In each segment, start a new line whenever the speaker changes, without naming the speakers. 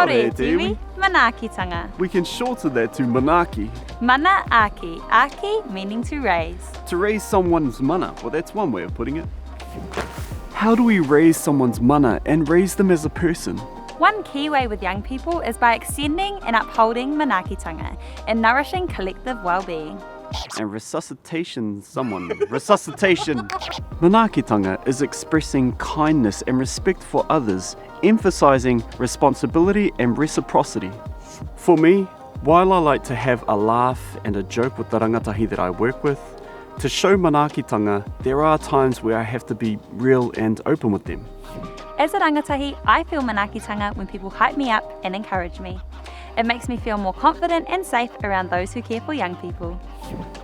Kia ora e te iwi, Manaakitanga.
We can shorten that to manaki.
Manaaki, aki meaning to raise.
To raise someone's mana, well that's one way of putting it. How do we raise someone's mana and raise them as a person?
One key way with young people is by extending and upholding Manaakitanga and nourishing collective well-being.
And resuscitation. Manaakitanga is expressing kindness and respect for others, emphasizing responsibility and reciprocity. For me, while I like to have a laugh and a joke with the rangatahi that I work with, to show Manaakitanga, there are times where I have to be real and open with them.
As a rangatahi, I feel Manaakitanga when people hype me up and encourage me. It makes me feel more confident and safe around those who care for young people.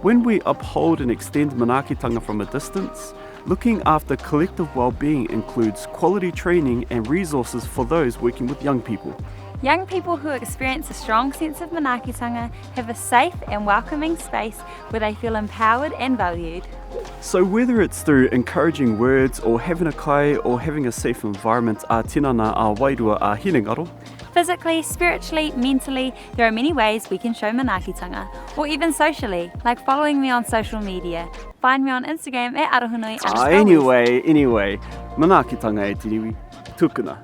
When we uphold and extend Manaakitanga from a distance, looking after collective well-being includes quality training and resources for those working with young people.
Young people who experience a strong sense of Manaakitanga have a safe and welcoming space where they feel empowered and valued.
So whether it's through encouraging words or having a kai or having a safe environment a tinana a wairua a hinengaro,
physically, spiritually, mentally, there are many ways we can show Manaakitanga, or even socially, like following me on social media. Find me on Instagram at Arohanui.
Anyway, Manaakitanga e te iwi, tukuna.